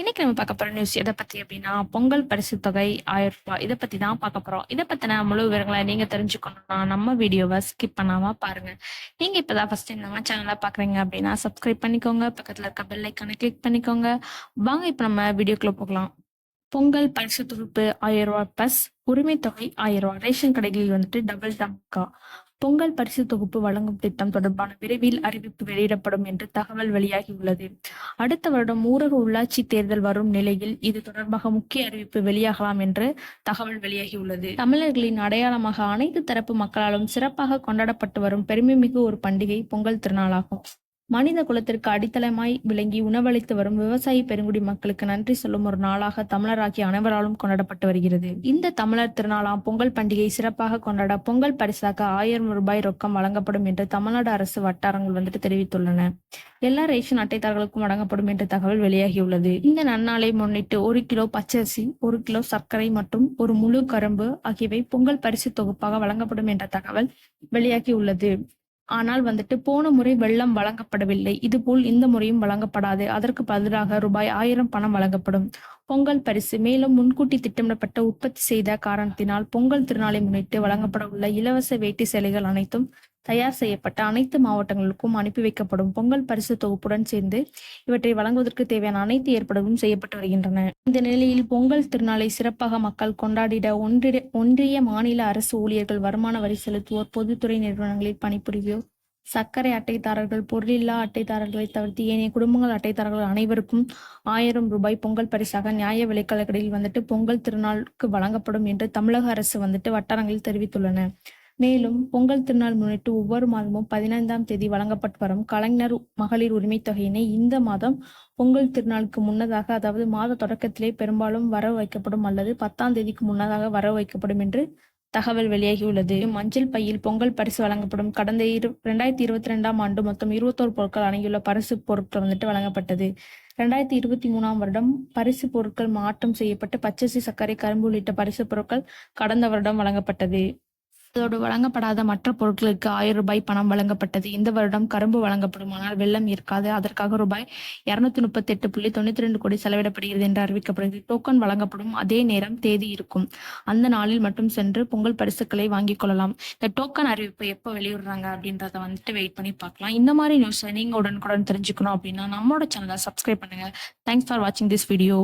இன்னைக்கு நம்ம பார்க்க போற நியூஸ் எத பத்தி அப்படின்னா, பொங்கல் பரிசுத் தொகை ரூ. 1000 இத பத்தி தான் பார்க்க போறோம். இத பத்தின முழு விவரங்கள நீங்க தெரிஞ்சுக்கணும்னா, நம்ம வீடியோவ ஸ்கிப் பண்ணாம பாருங்க. நீங்க இப்ப தான் ஃபர்ஸ்ட் டைம் நம்ம சேனல பார்க்குறீங்க அப்படின்னா, சப்ஸ்கிரைப் பண்ணிக்கோங்க. பக்கத்துல இருக்க பெல் ஐகான கிளிக் பண்ணிக்கோங்க. வாங்க இப்ப நம்ம வீடியோக்குள்ள போகலாம். பொங்கல் பரிசு தொகுப்பு ரூ. 1000 பிளஸ் உரிமை தொகை ரூ. 1000 ரேஷன் கடைகளில் வந்துட்டு டபுள் தம்கா. பொங்கல் பரிசு தொகுப்பு வழங்கும் திட்டம் தொடர்பான விரைவில் அறிவிப்பு வெளியிடப்படும் என்று தகவல் வெளியாகியுள்ளது. அடுத்த வருடம் ஊரக உள்ளாட்சி தேர்தல் வரும் நிலையில் இது தொடர்பாக முக்கிய அறிவிப்பு வெளியாகலாம் என்று தகவல் வெளியாகியுள்ளது. தமிழர்களின் அடையாளமாக அனைத்து தரப்பு மக்களாலும் சிறப்பாக கொண்டாடப்பட்டு வரும் பெருமைமிகு ஒரு பண்டிகை பொங்கல் திருநாளாகும். மனித குலத்திற்கு அடித்தளமாய் விளங்கி உணவளித்து வரும் விவசாயி பெருங்குடி மக்களுக்கு நன்றி சொல்லும் ஒரு நாளாக தமிழராகிய அனைவராலும் கொண்டாடப்பட்டு வருகிறது. இந்த தமிழர் திருநாளாம் பொங்கல் பண்டிகை சிறப்பாக கொண்டாட பொங்கல் பரிசாக ரூ. 1000 ரொக்கம் வழங்கப்படும் என்று தமிழ்நாடு அரசு வட்டாரங்கள் வந்துட்டு தெரிவித்துள்ளன. எல்லா ரேஷன் அட்டைதாரர்களுக்கும் வழங்கப்படும் என்ற தகவல் வெளியாகியுள்ளது. இந்த நன்னாளை முன்னிட்டு 1 கிலோ பச்சரிசி, 1 கிலோ சர்க்கரை மற்றும் ஒரு முழு கரும்பு ஆகியவை பொங்கல் பரிசு தொகுப்பாக வழங்கப்படும் என்ற தகவல் வெளியாகியுள்ளது. ஆனால் வந்துட்டு போன முறை வெள்ளம் வழங்கப்படவில்லை. இதுபோல் இந்த முறையும் வழங்கப்படாது. அதற்கு பதிலாக ரூபாய் 1000 பணம் வழங்கப்படும். பொங்கல் பரிசு மேலும் முன்கூட்டி திட்டமிடப்பட்ட உற்பத்தி செய்த காரணத்தினால் பொங்கல் திருநாளை முன்னிட்டு வழங்கப்பட உள்ள இலவச வேட்டி சேலைகள் அனைத்தும் தயார் செய்யப்பட்ட அனைத்து மாவட்டங்களுக்கும் அனுப்பி வைக்கப்படும். பொங்கல் பரிசு தொகுப்புடன் சேர்ந்து இவற்றை வழங்குவதற்கு தேவையான அனைத்து ஏற்பாடுகளும் செய்யப்பட்டு வருகின்றன. இந்த நிலையில் பொங்கல் திருநாளை சிறப்பாக மக்கள் கொண்டாடிட ஒன்றிய மாநில அரசு ஊழியர்கள், வருமான வரி செலுத்துவோர், பொதுத்துறை நிறுவனங்களில் பணிபுரிவோர், சர்க்கரை அட்டைதாரர்கள், பொருளில்லா அட்டைதாரர்களை தவிர்த்து ஏனைய குடும்பங்கள் அட்டைதாரர்கள் அனைவருக்கும் ரூபாய் 1000 பொங்கல் பரிசாக நியாய விலைக்கடைகளில் வந்துட்டு பொங்கல் திருநாளுக்கு வழங்கப்படும் என்று தமிழக அரசு வந்துட்டு வட்டாரங்களில் தெரிவித்துள்ளன. மேலும் பொங்கல் திருநாள் முன்னிட்டு ஒவ்வொரு மாதமும் 15ஆம் தேதி வழங்கப்பட்டு வரும் கலைஞர் மகளிர் உரிமைத் தொகையினை இந்த மாதம் பொங்கல் திருநாளுக்கு முன்னதாக, அதாவது மாத தொடக்கத்திலே பெரும்பாலும் வரவு வைக்கப்படும் அல்லது 10ஆம் தேதிக்கு முன்னதாக வரவு வைக்கப்படும் என்று தகவல் வெளியாகியுள்ளது. மஞ்சள் பையில் பொங்கல் பரிசு வழங்கப்படும். கடந்த 2022ஆம் ஆண்டு மொத்தம் 21 பொருட்கள் அடங்கியுள்ள பரிசு பொருட்கள் வந்துட்டு வழங்கப்பட்டது. 2023ஆம் வருடம் பரிசு பொருட்கள் மாற்றம் செய்யப்பட்டு பச்சரிசி, சர்க்கரை, கரும்பு உள்ளிட்ட பரிசு பொருட்கள் கடந்த வருடம் வழங்கப்பட்டது. அதோடு வழங்கப்படாத மற்ற பொருட்களுக்கு ரூபாய் 1000 பணம் வழங்கப்பட்டது. இந்த வருடம் கரும்பு வழங்கப்படும். ஆனால் வெள்ளம் இருக்காது. அதற்காக ரூபாய் 238.92 கோடி செலவிடப்படுகிறது என்று அறிவிக்கப்படுகிறது. டோக்கன் வழங்கப்படும். அதே நேரம் தேதி இருக்கும். அந்த நாளில் மட்டும் சென்று பொங்கல் பரிசுகளை வாங்கிக் கொள்ளலாம். இந்த டோக்கன் அறிவிப்பு எப்போ வெளியிடுறாங்க அப்படின்றத வந்துட்டு வெயிட் பண்ணி பார்க்கலாம். இந்த மாதிரி நியூஸை நீங்க உடனுக்குடன் தெரிஞ்சுக்கணும் அப்படின்னா நம்மளோட சேனலை சப்ஸ்கிரைப் பண்ணுங்க. தேங்க்ஸ் ஃபார் வாட்சிங் திஸ் வீடியோ.